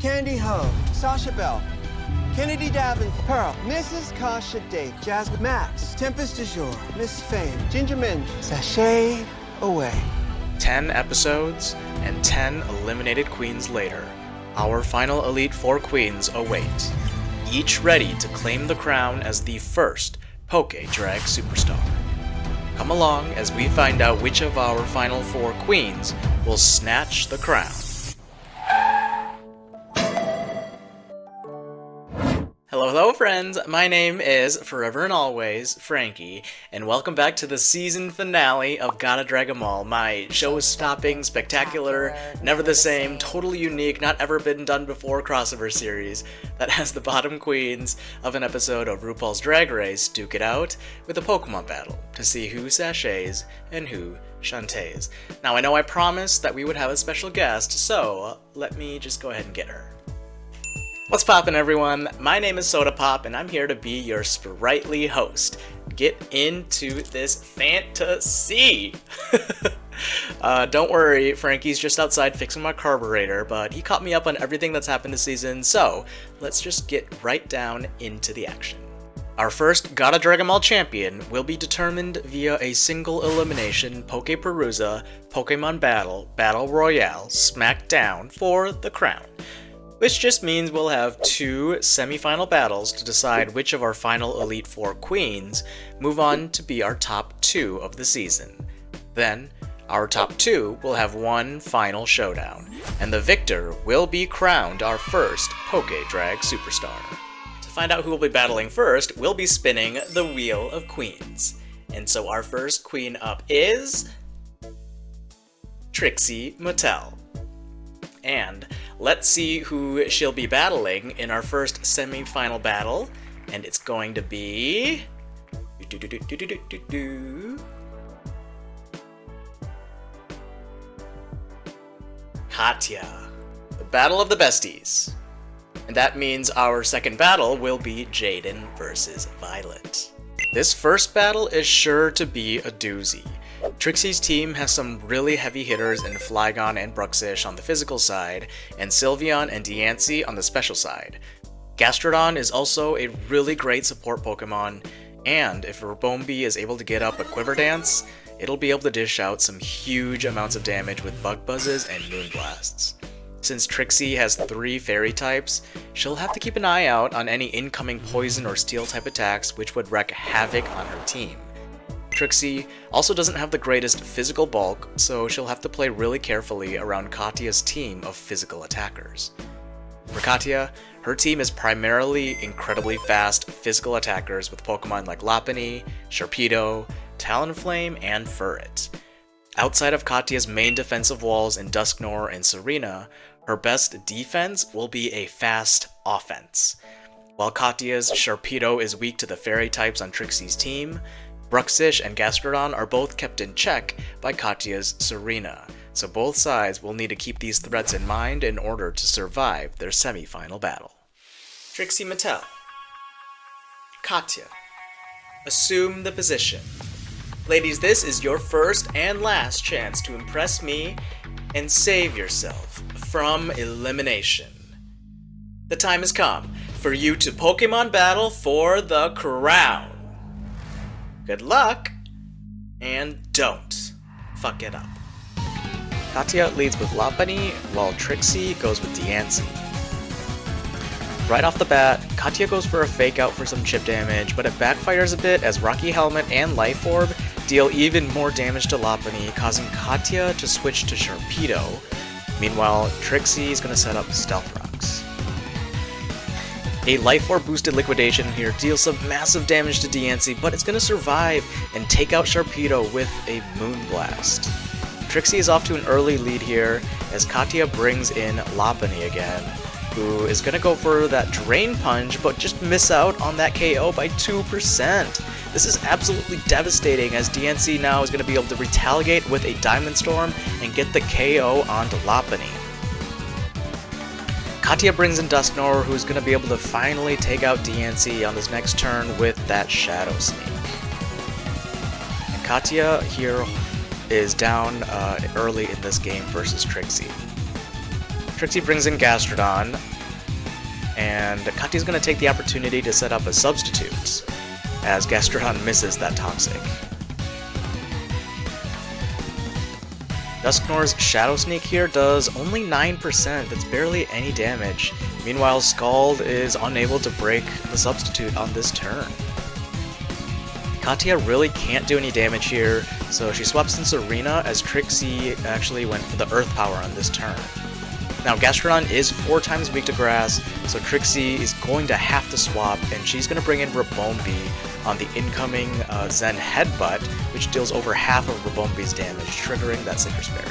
Candy Ho, Sasha Bell, Kennedy Davenport, Pearl, Mrs. Kasha Date, Jasmine Max, Tempest du Jour, Miss Fame, Ginger Minge, Sashay Away. 10 episodes and 10 eliminated queens later, our final Elite Four queens await, each ready to claim the crown as the first Poke Drag Superstar. Come along as we find out which of our final four queens will snatch the crown. Hello friends, my name is forever and always Frankie, and welcome back to the season finale of Gotta Drag 'Em All, my show-stopping, spectacular, never the same, totally unique, not ever been done before crossover series that has the bottom queens of an episode of RuPaul's Drag Race duke it out with a Pokemon battle to see who sachets and who shantays. Now I know I promised that we would have a special guest, so let me just go ahead and get her. What's poppin' everyone? My name is Soda Pop and I'm here to be your sprightly host. Get into this fantasy! Don't worry, Frankie's just outside fixing my carburetor, but he caught me up on everything that's happened this season, so let's just get right down into the action. Our first Gotta Drag 'Em All champion will be determined via a single elimination Pokeperuza Pokemon Battle Royale Smackdown for the crown. Which just means we'll have two semi-final battles to decide which of our final Elite Four queens move on to be our top two of the season. Then, our top two will have one final showdown, and the victor will be crowned our first Poke Drag Superstar. To find out who will be battling first, we'll be spinning the Wheel of Queens. And so our first queen up is Trixie Mattel. And let's see who she'll be battling in our first semi-final battle, and it's going to be Katya, the Battle of the Besties. And that means our second battle will be Jaden versus Violet. This first battle is sure to be a doozy. Trixie's team has some really heavy hitters in Flygon and Bruxish on the physical side, and Sylveon and Diancie on the special side. Gastrodon is also a really great support Pokemon, and if Ribombee is able to get up a Quiver Dance, it'll be able to dish out some huge amounts of damage with Bug Buzzes and Moonblasts. Since Trixie has 3 fairy types, she'll have to keep an eye out on any incoming poison or steel type attacks which would wreak havoc on her team. Trixie also doesn't have the greatest physical bulk, so she'll have to play really carefully around Katya's team of physical attackers. For Katya, her team is primarily incredibly fast physical attackers with Pokemon like Lopunny, Sharpedo, Talonflame, and Furret. Outside of Katya's main defensive walls in Dusknoir and Serena, her best defense will be a fast offense. While Katya's Sharpedo is weak to the fairy types on Trixie's team, Bruxish and Gastrodon are both kept in check by Katya's Serena, so both sides will need to keep these threats in mind in order to survive their semi-final battle. Trixie Mattel. Katya. Assume the position. Ladies, this is your first and last chance to impress me and save yourself from elimination. The time has come for you to Pokemon battle for the crown. Good luck, and don't fuck it up. Katya leads with Lopunny, while Trixie goes with Diancie. Right off the bat, Katya goes for a fake out for some chip damage, but it backfires a bit as Rocky Helmet and Life Orb deal even more damage to Lopunny, causing Katya to switch to Sharpedo. Meanwhile, Trixie is going to set up Stealth Rocks. A Life Orb boosted Liquidation here deals some massive damage to Diancie, but it's going to survive and take out Sharpedo with a Moonblast. Trixie is off to an early lead here as Katya brings in Lopunny again, who is going to go for that Drain Punch but just miss out on that KO by 2%. This is absolutely devastating as Diancie now is going to be able to retaliate with a Diamond Storm and get the KO onto Lopunny. Katya brings in Dusknoir, who's going to be able to finally take out Diancie on his next turn with that Shadow Sneak. And Katya here is down early in this game versus Trixie. Trixie brings in Gastrodon, and Katya's going to take the opportunity to set up a substitute, as Gastrodon misses that Toxic. Dusknoir's Shadow Sneak here does only 9%, that's barely any damage. Meanwhile, Scald is unable to break the substitute on this turn. Katya really can't do any damage here, so she swaps in Serena as Trixie actually went for the Earth Power on this turn. Now, Gastrodon is 4 times weak to Grass, so Trixie is going to have to swap, and she's going to bring in Rabombi on the incoming Zen Headbutt, which deals over half of Rabombi's damage, triggering that Citrus Berry.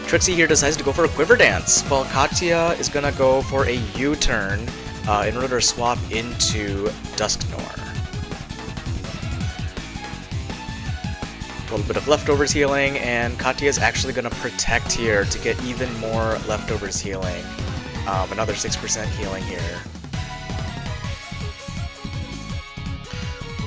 Trixie here decides to go for a Quiver Dance, while Katya is going to go for a U-turn in order to swap into Dusknoir. A little bit of Leftovers healing, and Katya is actually going to Protect here to get even more Leftovers healing. Another 6% healing here.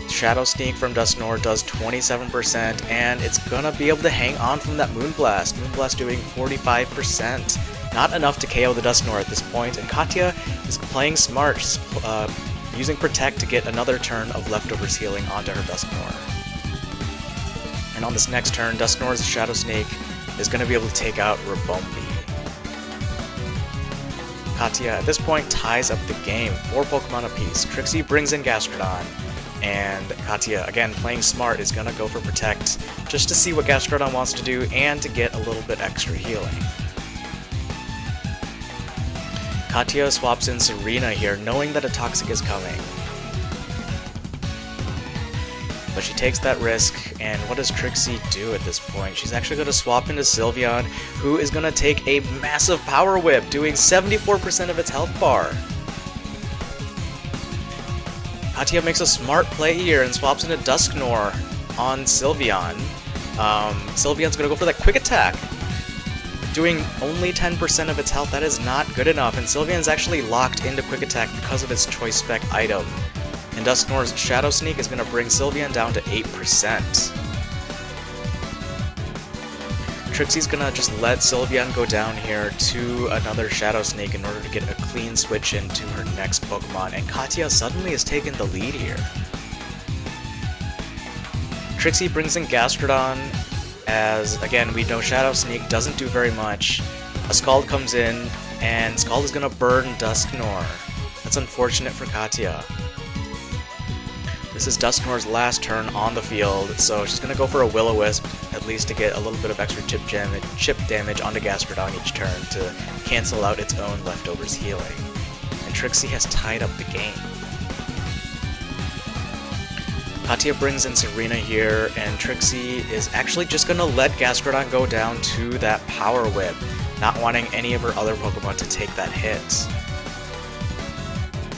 Shadow Sneak from Dusknoir does 27%, and it's gonna be able to hang on from that Moonblast. Moonblast doing 45%. Not enough to KO the Dusknoir at this point, and Katya is playing smart. She's using Protect to get another turn of Leftovers healing onto her Dusknoir. And on this next turn, Dusknoir's Shadow Sneak is going to be able to take out Rabombi. Katya at this point ties up the game, 4 Pokemon apiece. Trixie brings in Gastrodon, and Katya, again playing smart, is going to go for Protect just to see what Gastrodon wants to do and to get a little bit extra healing. Katya swaps in Serena here, knowing that a Toxic is coming. But she takes that risk, and what does Trixie do at this point? She's actually going to swap into Sylveon, who is going to take a massive Power Whip, doing 74% of its health bar. Katya makes a smart play here and swaps into Dusknoir on Sylveon. Sylveon's going to go for that Quick Attack, doing only 10% of its health. That is not good enough, and Sylveon's actually locked into Quick Attack because of its Choice Spec item. And Dusknoir's Shadow Sneak is going to bring Sylveon down to 8%. Trixie's going to just let Sylveon go down here to another Shadow Sneak in order to get a clean switch into her next Pokemon, and Katya suddenly has taken the lead here. Trixie brings in Gastrodon, as, again, we know Shadow Sneak doesn't do very much. A Scald comes in, and Scald is going to burn Dusknoir. That's unfortunate for Katya. This is Dusknoir's last turn on the field, so she's going to go for a Will-O-Wisp, at least to get a little bit of extra chip damage onto Gastrodon each turn to cancel out its own Leftovers healing. And Trixie has tied up the game. Katya brings in Serena here, and Trixie is actually just going to let Gastrodon go down to that Power Whip, not wanting any of her other Pokemon to take that hit.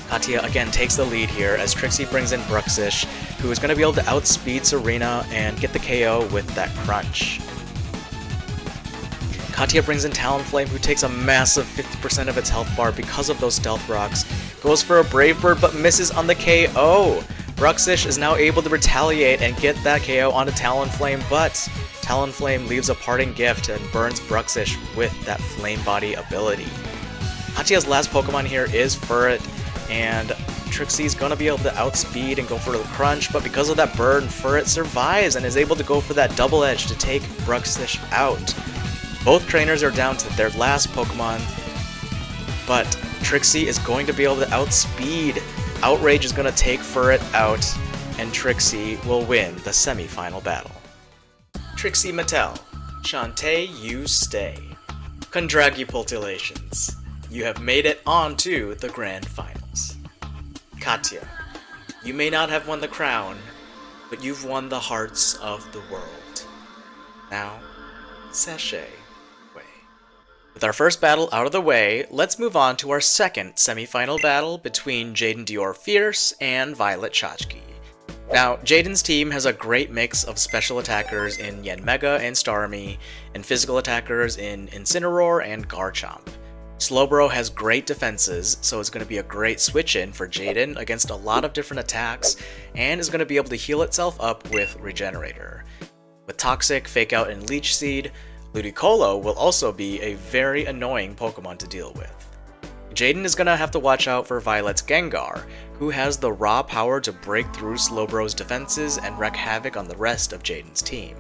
Katya again takes the lead here as Trixie brings in Bruxish, who is going to be able to outspeed Serena and get the KO with that Crunch. Katya brings in Talonflame, who takes a massive 50% of its health bar because of those Stealth Rocks, goes for a Brave Bird but misses on the KO. Bruxish is now able to retaliate and get that KO onto Talonflame, but Talonflame leaves a parting gift and burns Bruxish with that Flame Body ability. Katya's last Pokemon here is Furret, and Trixie's gonna be able to outspeed and go for the Crunch, but because of that burn, Furret survives and is able to go for that Double Edge to take Bruxish out. Both trainers are down to their last Pokemon, but Trixie is going to be able to outspeed. Outrage is gonna take Furret out, and Trixie will win the semi-final battle. Trixie Mattel, Shantae, you stay. Congratulations. You have made it on to the Grand Finals. Katya, you may not have won the crown, but you've won the hearts of the world. Now, sashay away. With our first battle out of the way, let's move on to our second semi-final battle between Jaden Dior Fierce and Violet Chachki. Now, Jaden's team has a great mix of special attackers in Yanmega and Starmie, and physical attackers in Incineroar and Garchomp. Slowbro has great defenses, so it's going to be a great switch-in for Jaden against a lot of different attacks, and is going to be able to heal itself up with Regenerator. With Toxic, Fake Out, and Leech Seed, Ludicolo will also be a very annoying Pokemon to deal with. Jaden is gonna have to watch out for Violet's Gengar, who has the raw power to break through Slowbro's defenses and wreak havoc on the rest of Jaden's team.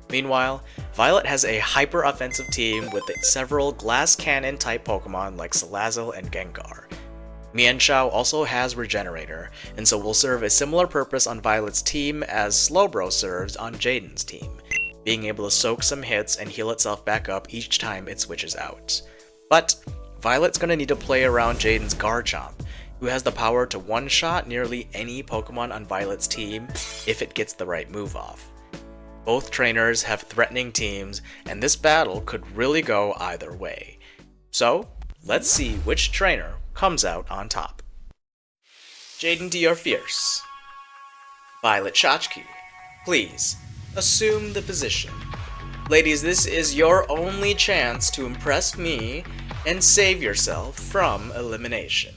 Meanwhile, Violet has a hyper-offensive team with several glass cannon type Pokemon like Salazzle and Gengar. Mienshao also has Regenerator, and so will serve a similar purpose on Violet's team as Slowbro serves on Jaden's team, being able to soak some hits and heal itself back up each time it switches out. But Violet's gonna need to play around Jaden's Garchomp, who has the power to one-shot nearly any Pokemon on Violet's team if it gets the right move off. Both trainers have threatening teams, and this battle could really go either way. So, let's see which trainer comes out on top. Jaden, you're fierce. Violet Chachki, please, assume the position. Ladies, this is your only chance to impress me and save yourself from elimination.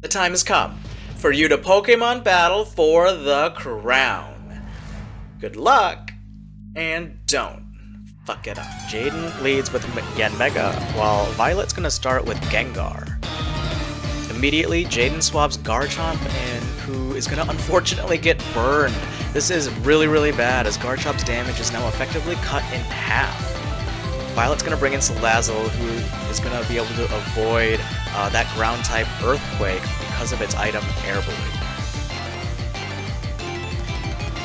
The time has come for you to Pokemon battle for the crown. Good luck, and don't fuck it up. Jaden leads with Yanmega, while Violet's gonna start with Gengar. Immediately, Jaden swaps Garchomp in, who is gonna unfortunately get burned. This is really bad, as Garchomp's damage is now effectively cut in half. Violet's going to bring in Salazzle, who is going to be able to avoid that ground-type Earthquake because of its item Air Balloon.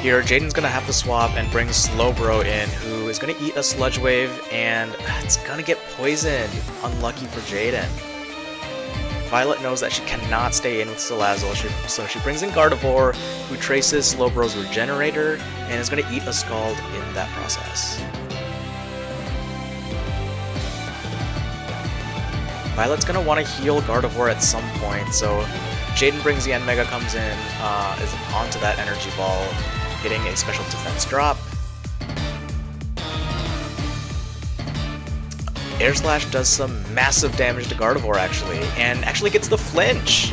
Here, Jaden's going to have to swap and bring Slowbro in, who is going to eat a Sludge Wave, and it's going to get poisoned. Unlucky for Jaden. Violet knows that she cannot stay in with Salazzle, so she brings in Gardevoir, who traces Slowbro's Regenerator, and is going to eat a Scald in that process. Violet's gonna want to heal Gardevoir at some point, so Jaden brings Yanmega, comes in, is onto that Energy Ball, getting a special defense drop. Air Slash does some massive damage to Gardevoir and actually gets the flinch!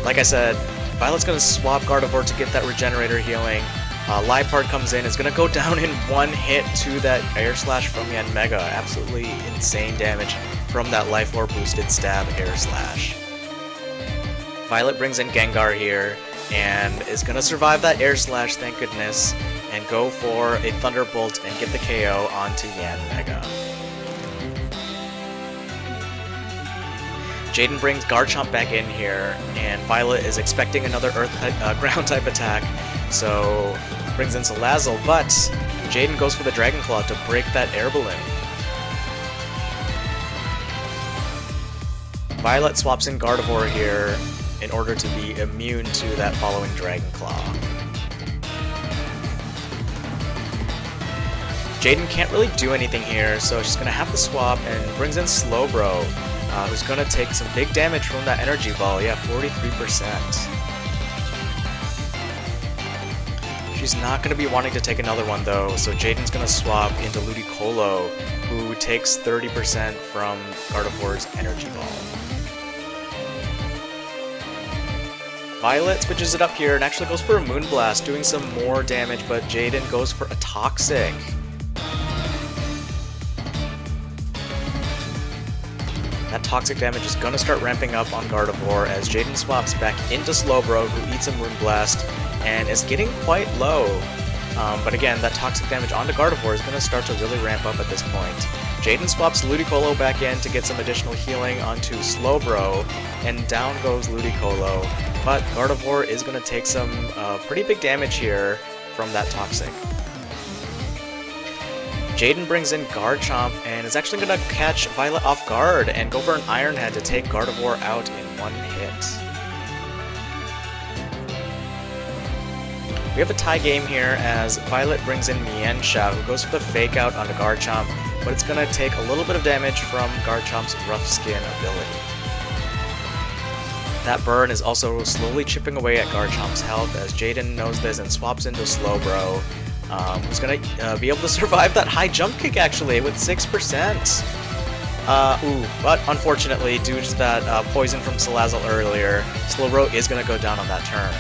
Like I said, Violet's gonna swap Gardevoir to get that Regenerator healing. Liepard comes in, is going to go down in one hit to that Air Slash from Yanmega. Absolutely insane damage from that Life Orb boosted stab Air Slash. Violet brings in Gengar here, and is going to survive that Air Slash, thank goodness, and go for a Thunderbolt and get the KO onto Yanmega. Jaden brings Garchomp back in here, and Violet is expecting another ground type attack, so brings in Salazzle, but Jaden goes for the Dragon Claw to break that Air Balloon. Violet swaps in Gardevoir here in order to be immune to that following Dragon Claw. Jaden can't really do anything here, so she's going to have to swap and brings in Slowbro, who's going to take some big damage from that Energy Ball. Yeah, 43%. She's not going to be wanting to take another one though, so Jaden's going to swap into Ludicolo, who takes 30% from Gardevoir's Energy Ball. Violet switches it up here and actually goes for a Moonblast, doing some more damage, but Jaden goes for a Toxic. That Toxic damage is going to start ramping up on Gardevoir as Jaden swaps back into Slowbro, who eats a Moonblast and is getting quite low. But again, that Toxic damage onto Gardevoir is going to start to really ramp up at this point. Jaden swaps Ludicolo back in to get some additional healing onto Slowbro, and down goes Ludicolo. But Gardevoir is going to take some pretty big damage here from that Toxic. Jaden brings in Garchomp and is actually going to catch Violet off guard and go for an Iron Head to take Gardevoir out in one hit. We have a tie game here as Violet brings in Mienshao, who goes for the Fake Out onto Garchomp, but it's going to take a little bit of damage from Garchomp's Rough Skin ability. That burn is also slowly chipping away at Garchomp's health as Jaden knows this and swaps into Slowbro, who's going to be able to survive that high jump kick actually with 6%. But unfortunately, due to that poison from Salazzle earlier, Slowbro is going to go down on that turn.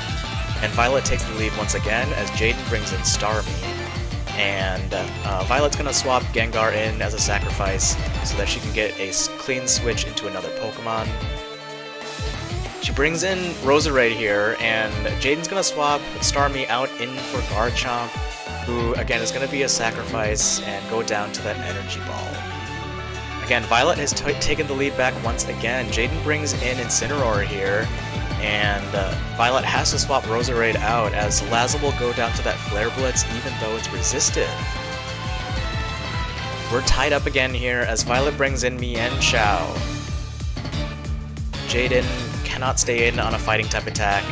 And Violet takes the lead once again as Jaden brings in Starmie. And Violet's gonna swap Gengar in as a sacrifice so that she can get a clean switch into another Pokemon. She brings in Roserade here, and Jaden's gonna swap Starmie out in for Garchomp, who again is gonna be a sacrifice and go down to that Energy Ball. Again, Violet has taken the lead back once again. Jaden brings in Incineroar here, and Violet has to swap Roserade out as Lazzle will go down to that Flare Blitz even though it's resisted. We're tied up again here as Violet brings in Mienshao. Jaden cannot stay in on a fighting type attack,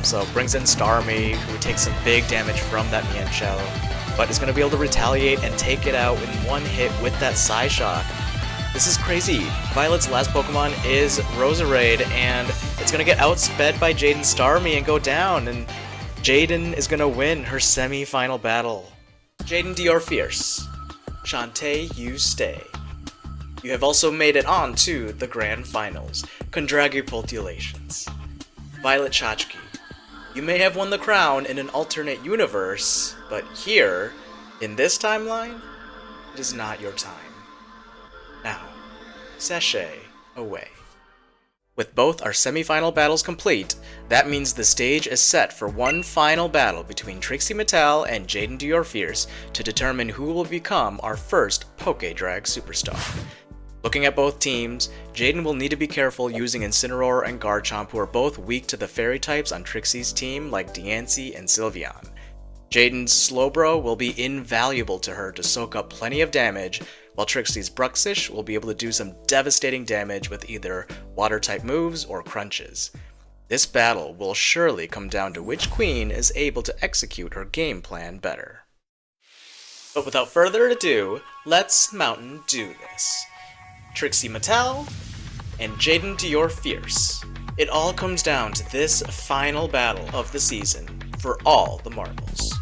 so brings in Starmie, who takes some big damage from that Mienshao, but is going to be able to retaliate and take it out in one hit with that Psyshock. This is crazy. Violet's last Pokemon is Roserade, and it's going to get outsped by Jaden's Starmie and go down, and Jaden is going to win her semi-final battle. Jaden, you're fierce. Shantae, you stay. You have also made it on to the Grand Finals. Congratulations. Violet Chachki, you may have won the crown in an alternate universe, but here, in this timeline, it is not your time. Now, sashay away. With both our semi-final battles complete, that means the stage is set for one final battle between Trixie Mattel and Jaden Dior-Fierce to determine who will become our first Poké-Drag superstar. Looking at both teams, Jaden will need to be careful using Incineroar and Garchomp, who are both weak to the fairy types on Trixie's team like Diancie and Sylveon. Jaden's Slowbro will be invaluable to her to soak up plenty of damage, while Trixie's Bruxish will be able to do some devastating damage with either water-type moves or crunches. This battle will surely come down to which queen is able to execute her game plan better. But without further ado, let's Mountain do this. Trixie Mattel and Jaden Dior-Fierce. It all comes down to this final battle of the season for all the marbles.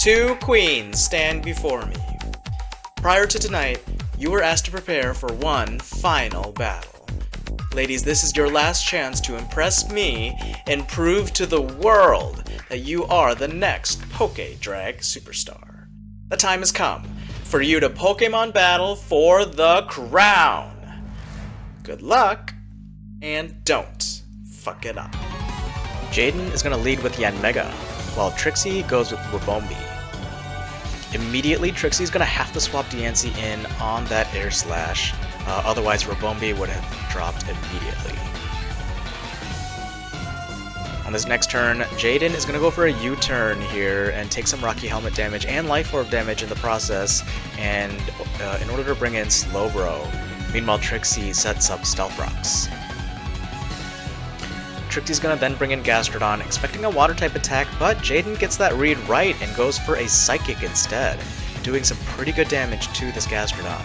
Two queens stand before me. Prior to tonight, you were asked to prepare for one final battle. Ladies, this is your last chance to impress me and prove to the world that you are the next Poké-Drag superstar. The time has come for you to Pokemon battle for the crown. Good luck, and don't fuck it up. Jaden is going to lead with Yanmega, while Trixie goes with Rabombi. Immediately, Trixie's going to have to swap Diancie in on that Air Slash, otherwise Rabombi would have dropped immediately. On this next turn, Jaden is going to go for a U-turn here and take some Rocky Helmet damage and Life Orb damage in the process, and in order to bring in Slowbro. Meanwhile, Trixie sets up Stealth Rocks. Trixie's gonna then bring in Gastrodon, expecting a Water-type attack, but Jaden gets that read right and goes for a Psychic instead, doing some pretty good damage to this Gastrodon.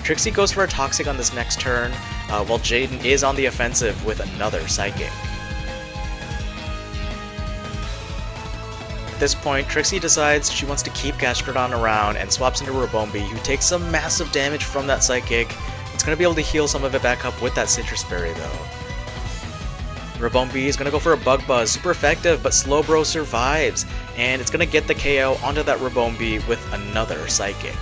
Trixie goes for a Toxic on this next turn, while Jaden is on the offensive with another Psychic. At this point, Trixie decides she wants to keep Gastrodon around and swaps into Rabombi, who takes some massive damage from that Psychic. It's going to be able to heal some of it back up with that Citrus Berry though. Rabombi is going to go for a Bug Buzz, super effective, but Slowbro survives, and it's going to get the KO onto that Rabombi with another Psychic.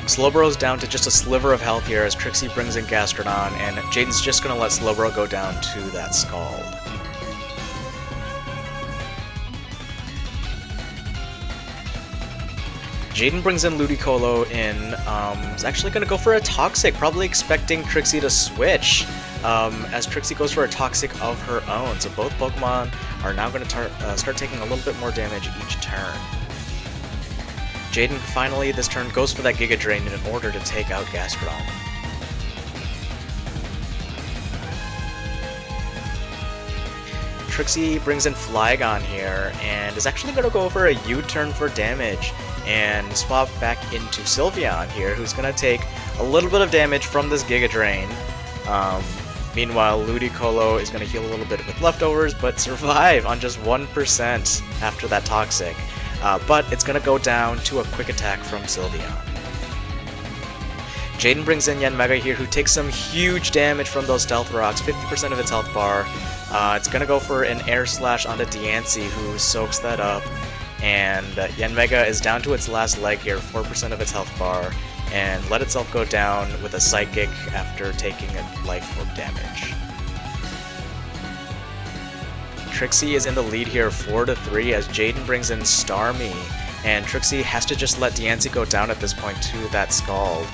Slowbro's down to just a sliver of health here as Trixie brings in Gastrodon, and Jaden's just going to let Slowbro go down to that Scald. Jaden brings in Ludicolo in, is actually going to go for a Toxic, probably expecting Trixie to switch, as Trixie goes for a Toxic of her own. So both Pokemon are now going to start taking a little bit more damage each turn. Jaden finally this turn goes for that Giga Drain in order to take out Gastrodon. Trixie brings in Flygon here, and is actually going to go for a U-turn for damage, and swap back into Sylveon here, who's going to take a little bit of damage from this Giga Drain. Meanwhile, Ludicolo is going to heal a little bit with leftovers, but survive on just 1% after that Toxic. But it's going to go down to a Quick Attack from Sylveon. Jaden brings in Yanmega here, who takes some huge damage from those stealth rocks, 50% of its health bar. It's gonna go for an air slash onto Diancie, who soaks that up. And Yanmega is down to its last leg here, 4% of its health bar, and let itself go down with a psychic after taking a life orb damage. Trixie is in the lead here, 4-3, as Jaden brings in Starmie, and Trixie has to just let Diancie go down at this point to that Scald.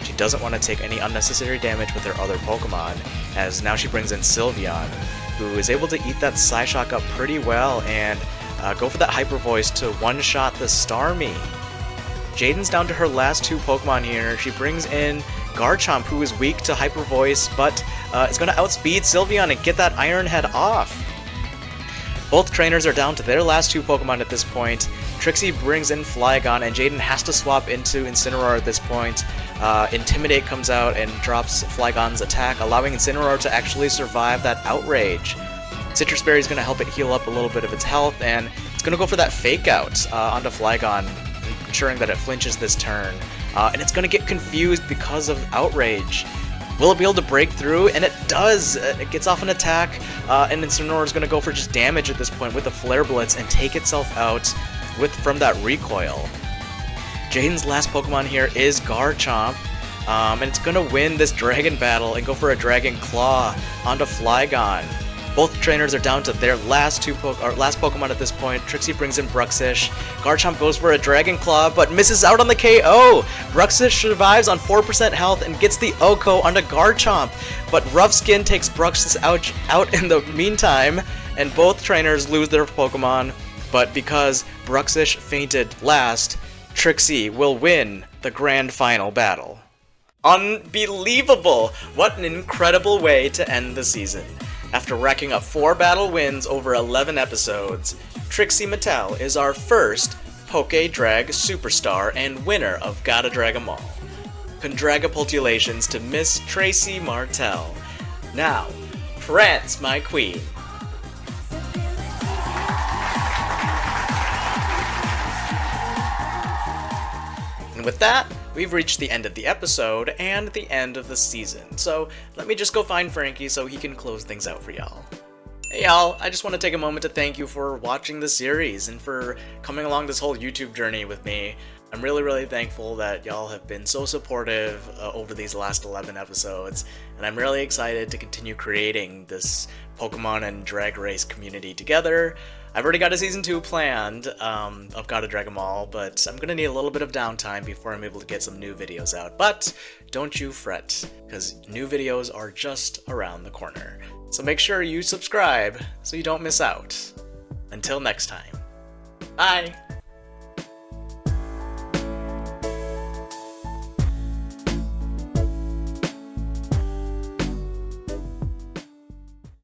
She doesn't want to take any unnecessary damage with her other Pokemon, as now she brings in Sylveon, who is able to eat that Psyshock up pretty well and go for that Hyper Voice to one-shot the Starmie. Jaden's down to her last 2 Pokemon here. She brings in Garchomp, who is weak to Hyper Voice, but is going to outspeed Sylveon and get that Iron Head off. Both trainers are down to their last 2 Pokemon at this point. Trixie brings in Flygon, and Jaden has to swap into Incineroar at this point. Intimidate comes out and drops Flygon's attack, allowing Incineroar to actually survive that Outrage. Citrus Berry is going to help it heal up a little bit of its health, and it's going to go for that Fake Out onto Flygon, ensuring that it flinches this turn. And it's going to get confused because of Outrage. Will it be able to break through? And it does! It gets off an attack, and Incineroar is going to go for just damage at this point with the Flare Blitz and take itself out from that recoil. Jaden's last Pokemon here is Garchomp, and it's going to win this Dragon battle and go for a Dragon Claw onto Flygon. Both trainers are down to their last Pokemon at this point. Trixie brings in Bruxish. Garchomp goes for a Dragon Claw, but misses out on the KO. Bruxish survives on 4% health and gets the OHKO onto Garchomp, but Rough Skin takes Bruxish out in the meantime, and both trainers lose their Pokemon. But because Bruxish fainted last, Trixie will win the grand final battle. Unbelievable! What an incredible way to end the season. After racking up 4 battle wins over 11 episodes, Trixie Mattel is our first Poké-Drag superstar and winner of Gotta Drag 'Em All. Congratulations to Miss Tracy Martell. Now, prance, my queen. And with that, we've reached the end of the episode and the end of the season, so let me just go find Frankie so he can close things out for y'all. Hey y'all, I just want to take a moment to thank you for watching the series and for coming along this whole YouTube journey with me. I'm really thankful that y'all have been so supportive over these last 11 episodes, and I'm really excited to continue creating this Pokemon and Drag Race community together. I've already got a Season 2 planned of Gotta Drag 'Em All, but I'm gonna need a little bit of downtime before I'm able to get some new videos out. But don't you fret, because new videos are just around the corner. So make sure you subscribe so you don't miss out. Until next time, bye!